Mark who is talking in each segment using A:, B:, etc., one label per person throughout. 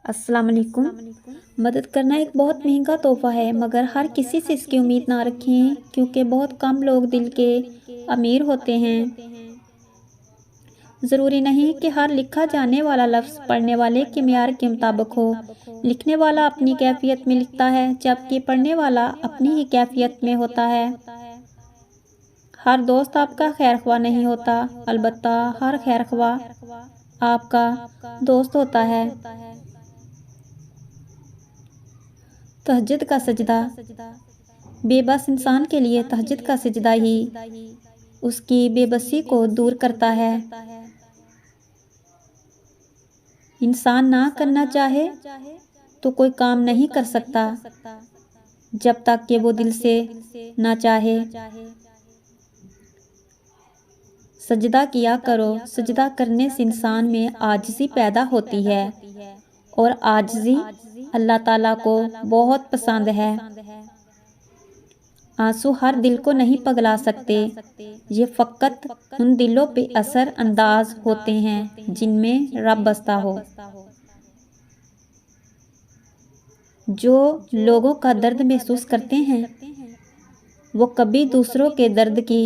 A: السلام علیکم۔ مدد کرنا ایک بہت مہنگا تحفہ ہے، مگر ہر کسی سے اس کی امید نہ رکھیں کیونکہ بہت کم لوگ دل کے امیر ہوتے ہیں۔ ضروری نہیں کہ ہر لکھا جانے والا لفظ پڑھنے والے کے معیار کے مطابق ہو۔ لکھنے والا اپنی کیفیت میں لکھتا ہے، جبکہ پڑھنے والا اپنی ہی کیفیت میں ہوتا ہے۔ ہر دوست آپ کا خیر خواہ نہیں ہوتا، البتہ ہر خیر خواہ آپ کا دوست ہوتا ہے۔ تہجد کا سجدہ۔ بے بس انسان کے لیے تہجد کا سجدہ ہی اس کی بے بسی کو دور کرتا ہے۔ انسان نہ کرنا چاہے تو کوئی کام نہیں کر سکتا جب تک کہ وہ دل سے نہ چاہے۔ سجدہ کیا کرو۔ سجدہ کرنے سے انسان میں عاجزی پیدا ہوتی ہے، اور عاجزی اللہ تعالیٰ کو بہت پسند ہے۔ آنسو ہر دل کو نہیں پگلا سکتے، یہ فقط ان دلوں پہ اثر انداز ہوتے ہیں جن میں رب بستا ہو۔ جو لوگوں کا درد محسوس کرتے ہیں وہ کبھی دوسروں کے درد کی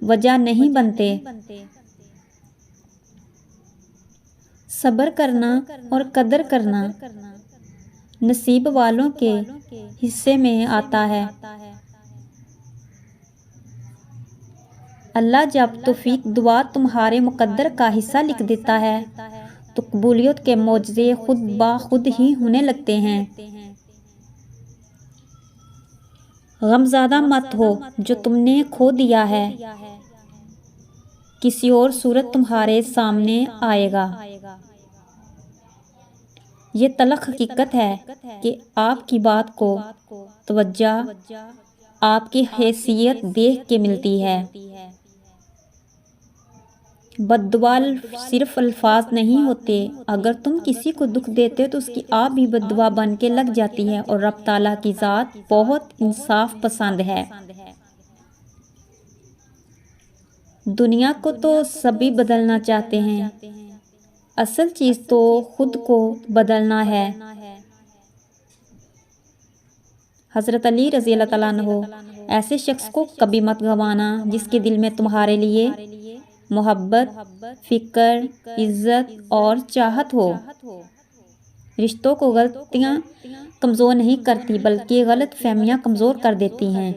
A: وجہ نہیں بنتے۔ صبر کرنا اور قدر کرنا نصیب والوں کے حصے میں آتا ہے۔ اللہ جب توفیق دعا تمہارے مقدر کا حصہ لکھ دیتا ہے تو قبولیت کے معجزے خود بخود ہی ہونے لگتے ہیں۔ غمزدہ مت ہو جو تم نے کھو دیا ہے، کسی اور صورت تمہارے سامنے آئے گا۔ یہ تلخ حقیقت ہے کہ آپ کی بات کو توجہ آپ کی حیثیت دیکھ کے ملتی ہے۔ بد دعا صرف الفاظ نہیں ہوتے، اگر تم کسی کو دکھ دیتے ہو تو اس کی آپ بھی بد دعا بن کے لگ جاتی ہے، اور رب تعالیٰ کی ذات بہت انصاف پسند ہے۔ دنیا کو تو سبھی بدلنا چاہتے ہیں، اصل چیز تو خود کو بدلنا ہے۔ حضرت علی رضی اللہ تعالیٰ عنہ۔ ایسے شخص کو کبھی مت گنوانا جس کے دل میں تمہارے لیے محبت، فکر، عزت اور چاہت ہو۔ رشتوں کو غلطیاں کمزور نہیں کرتی بلکہ غلط فہمیاں کمزور کر دیتی ہیں۔